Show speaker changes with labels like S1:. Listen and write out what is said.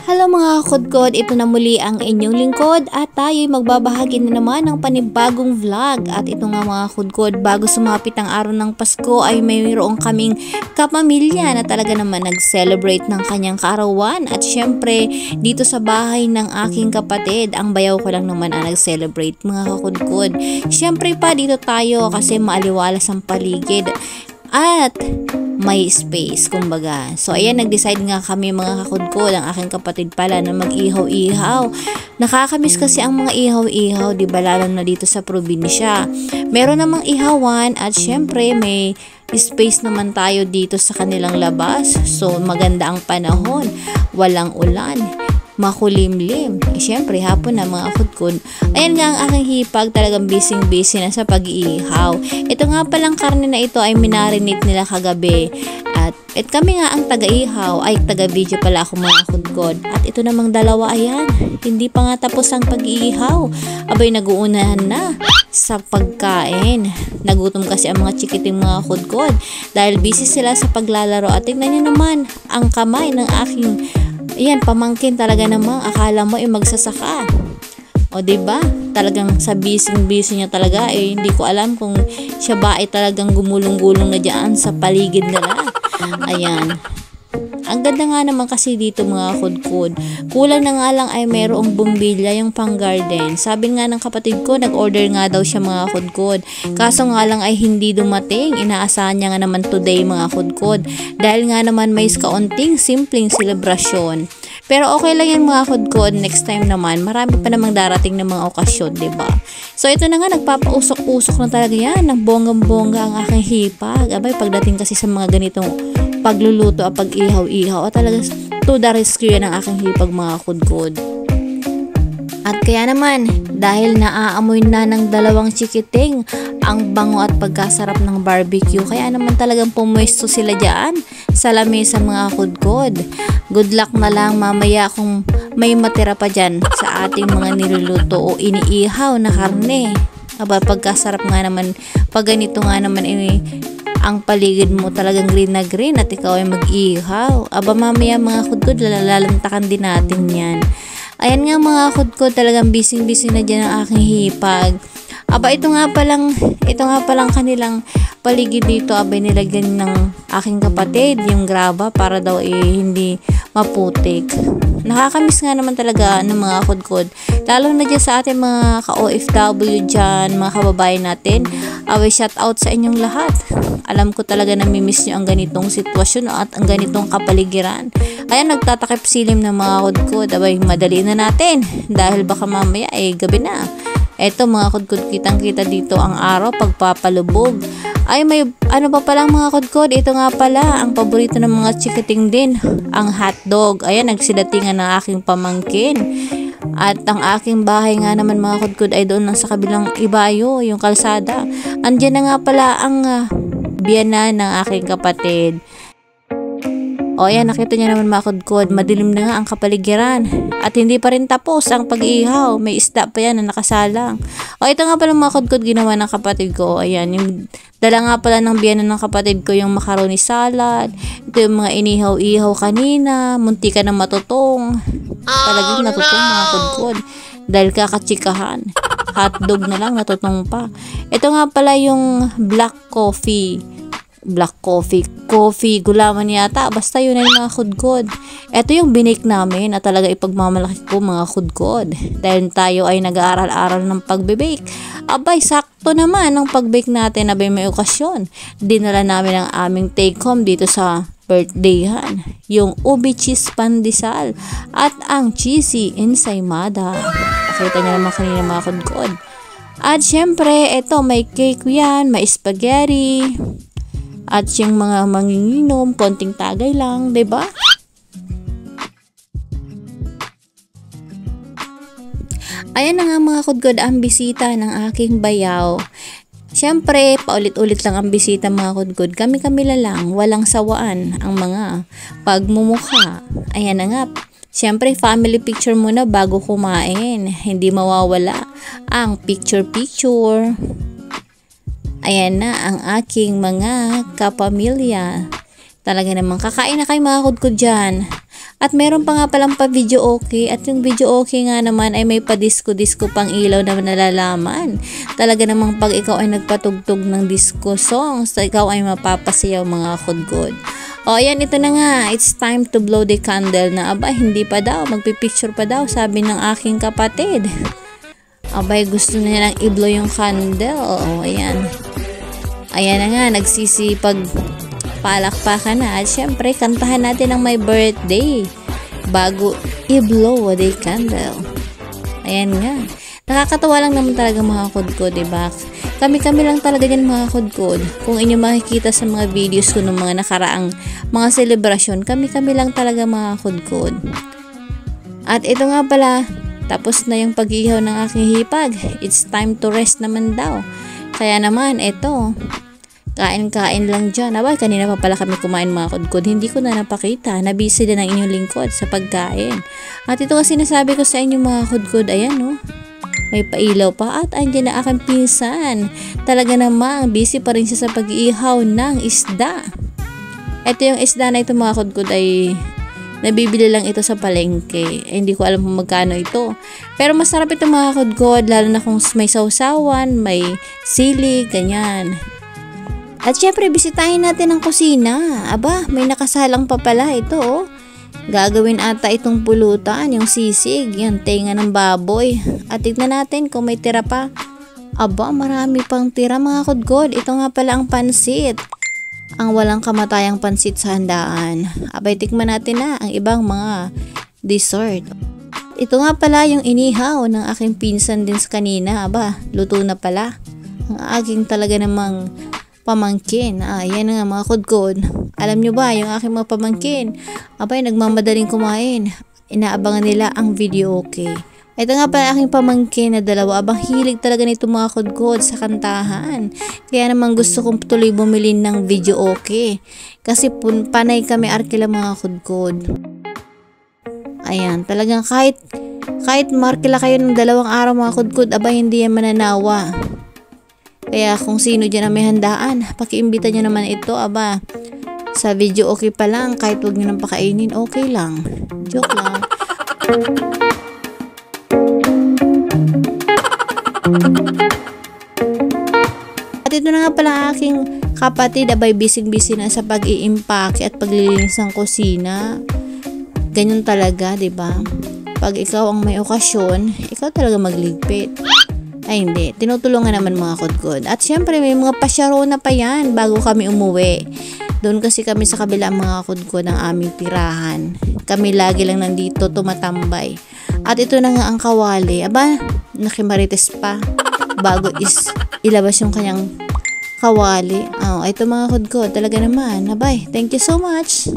S1: Hello mga kudkod, ito na muli ang inyong lingkod at tayo'y magbabahagi na naman ng panibagong vlog. At ito nga mga kudkod, bago sumapit ang araw ng Pasko ay mayroong kaming kapamilya na talaga naman nag-celebrate ng kanyang kaarawan. At syempre dito sa bahay ng aking kapatid, ang bayaw ko lang naman ang nag-celebrate mga kudkod. Syempre pa dito tayo kasi maaliwalas ang paligid at may space kumbaga. So ayan, nag-decide nga kami mga kakudkod, ang aking kapatid pala, na mag-ihaw-ihaw. Nakakamiss kasi ang mga ihaw-ihaw, di ba, lalo na dito sa probinsya. Meron namang ihawan at syempre may space naman tayo dito sa kanilang labas. So maganda ang panahon, walang ulan, makulimlim. Syempre hapon na mga kudkod. Ayan nga ang aking hipag, talagang busy na sa pag-iihaw. Ito nga palang karne na ito ay minarinate nila kagabi. At kami nga ang taga-ihaw, ay taga-video pala ako mga kudkod. At ito namang dalawa, ayan, hindi pa nga tapos ang pag-iihaw. Abay, nag-uunahan na sa pagkain. Nagutom kasi ang mga chikiting mga kudkod dahil busy sila sa paglalaro. At tingnan niyo naman ang kamay ng aking pamangkin, talaga namang akala mo magsasaka. O diba? Talagang sa busy niya talaga, hindi ko alam kung siya ba ay talagang gumulong-gulong na diyan sa paligid nila. Ayan. Ang ganda nga naman kasi dito mga kudkod. Kulang na nga lang ay mayroong bumbilya, yung pang garden. Sabi nga ng kapatid ko, nag-order nga daw siya mga kudkod. Kaso nga lang ay hindi dumating. Inaasahan niya nga naman today mga kudkod. Dahil nga naman may kaunting simpleng selebrasyon. Pero okay lang yan mga kudkod. Next time naman, marami pa namang darating na mga okasyon, diba? So ito na nga, nagpapausok-usok na talaga yan. Ng bonggang-bongga ang aking hipag. Abay, pagdating kasi sa mga ganitong pagluluto at pag-ihaw-ihaw, at talaga to the rescue yan ang aking hipag mga kudkod. At kaya naman, dahil naaamoy na ng dalawang chikiting ang bango at pagkasarap ng barbecue, kaya naman talagang pumwesto sila dyan sa lamesa mga kudkod. Good luck na lang mamaya kung may matira pa dyan sa ating mga niluluto o iniihaw na karne. Aba, pagkasarap nga naman, pag ganito nga naman ang paligid mo talagang green na green at ikaw ay mag-ihaw. Aba, mamaya mga kudkod, lalalantakan din natin yan. Ayan nga mga kudkod, talagang busy na dyan ang aking hipag. Aba, ito nga palang kanilang paligid dito. Abay, nilagyan ng aking kapatid yung graba para daw hindi maputik. Nakakamiss nga naman talaga ng mga kudkod, lalo na dyan sa ating mga ka-OFW dyan, mga kababayan natin. Abay, shout out sa inyong lahat. Alam ko talaga namimiss nyo ang ganitong sitwasyon at ang ganitong kapaligiran. Ayan, nagtatakip silim ng mga kudkod. Abay, madali na natin dahil baka mamaya gabi na. Eto mga kudkod, kitang-kita dito ang araw pagpapalubog. Ay, may ano pa pala mga kudkod, ito nga pala ang paborito ng mga chikiting din, ang hotdog. Ayan, nagsidatingan ng aking pamangkin. At ang aking bahay nga naman mga kudkod ay doon lang sa kabilang ibayo, yung kalsada. Andiyan na nga pala ang biyanan ng aking kapatid. O ayan, nakita niya naman mga kudkod, madilim na nga ang kapaligiran. At hindi pa rin tapos ang pag-ihaw. May isda pa yan na nakasalang. O ito nga pala mga kudkod, ginawa ng kapatid ko. Ayan, yung dala nga pala ng biyanan ng kapatid ko yung macaroni salad. Ito yung mga inihaw-ihaw kanina. Munti ka na matutong. Talagang natutong mga kudkod. Dahil kakatsikahan. Hotdog na lang, natutong pa. Ito nga pala yung black coffee, gulaman yata, basta yun ay mga kudkod. Ito yung binake namin at talaga ipagmamalaki ko mga kudkod dahil tayo ay nag-aaral-aral ng pagbe-bake. Abay, sakto naman ang pag-bake natin, abay may okasyon. Dinala namin ang aming take home dito sa birthdayhan, yung ubi cheese pandesal at ang cheesy ensaymada. Nakita niyo naman kanina mga kudkod. At syempre, ito may cake yan, may spaghetti. At yung mga manginginom, konting tagay lang, diba? Ayan na nga mga kudkod, ang bisita ng aking bayaw. Siyempre, paulit-ulit lang ang bisita mga kudkod. Kami-kami lang, walang sawaan ang mga pagmumukha. Ayan na nga. Siyempre, family picture muna bago kumain. Hindi mawawala ang picture-picture. Ayan na ang aking mga kapamilya. Talaga namang kakain na kayo mga kudkod dyan. At meron pa nga palang pa video okay, at yung video okay nga naman ay may pa disco pang ilaw na nalalaman. Talaga namang pag ikaw ay nagpatugtog ng disco songs, ikaw ay mapapasayaw mga kudkod. O ayan, ito na nga, it's time to blow the candle na. Aba, hindi pa daw, magpipicture pa daw, sabi ng aking kapatid. Abay, gusto niya lang i-blow yung candle. O ayan. Ayan na nga, nagsisipag palakpakan na. At syempre, kantahan natin ang my birthday bago i-blow the candle. Ayan nga. Nakakatawa lang naman talaga mga kudkod, diba? Kami lang talaga yan mga kudkod. Kung inyo makikita sa mga videos ko ng mga nakaraang mga selebrasyon, kami lang talaga mga kudkod. At ito nga pala, tapos na yung pag-ihaw ng aking hipag. It's time to rest naman daw. Kaya naman, ito, kain-kain lang dyan. Aba, kanina pa pala kami kumain mga kudkod. Hindi ko na napakita. Nabisi din ang inyong lingkod sa pagkain. At ito kasi nasabi ko sa inyo mga kudkod. Ayan, no? May pailaw pa at andyan na aking pinsan. Talaga namang busy pa rin siya sa pag-ihaw ng isda. Ito yung isda na ito mga kudkod ay nabibili lang ito sa palengke. Hindi ko alam kung magkano ito. Pero masarap ito mga kudkod, lalo na kung may sausawan, may sili, ganyan. At syempre, bisitahin natin ang kusina. Aba, may nakasalang pa pala ito, oh. Gagawin ata itong pulutan, yung sisig, yung tenga ng baboy. At tignan natin kung may tira pa. Aba, marami pang tira mga kudkod. Ito nga pala ang pansit. Ang walang kamatayang pansit sa handaan. Abay, tikman natin na ang ibang mga dessert. Ito nga pala yung inihaw ng aking pinsan din sa kanina. Aba, luto na pala. Ang aking talaga namang pamangkin. Yan nga mga kudkod. Alam nyo ba, yung aking mga pamangkin, abay, nagmamadaling kumain. Inaabangan nila ang video okay. Ito nga pala aking pamangkin na dalawa. Abang hilig talaga nito mga kudkod sa kantahan. Kaya naman gusto kong tuloy bumili ng video okay. Kasi panay kami arkila mga kudkod. Ayan, talagang kahit markila kayo ng 2 araw mga kudkod, abay hindi yan mananawa. Kaya kung sino dyan na may handaan, pakiimbita nyo naman ito, aba. Sa video okay pa lang, kahit huwag nyo nang pakainin, okay lang. Joke lang. At ito na nga pala aking kapatid, abay bising-busy na sa pag-iimpake at paglilinis ng kusina. Ganyan talaga, diba? Pag ikaw ang may okasyon, ikaw talaga magligpit. Ay hindi, tinutulungan naman mga kudkod. At syempre may mga pasyarona pa yan bago kami umuwi. Doon kasi kami sa kabila mga kudkod ng aming tirahan. Kami lagi lang nandito tumatambay. At ito na nga ang kawali. Aba, nakimarites pa. Bago ilabas yung kanyang kawali. Ito mga kudkod, talaga naman. Abay, thank you so much.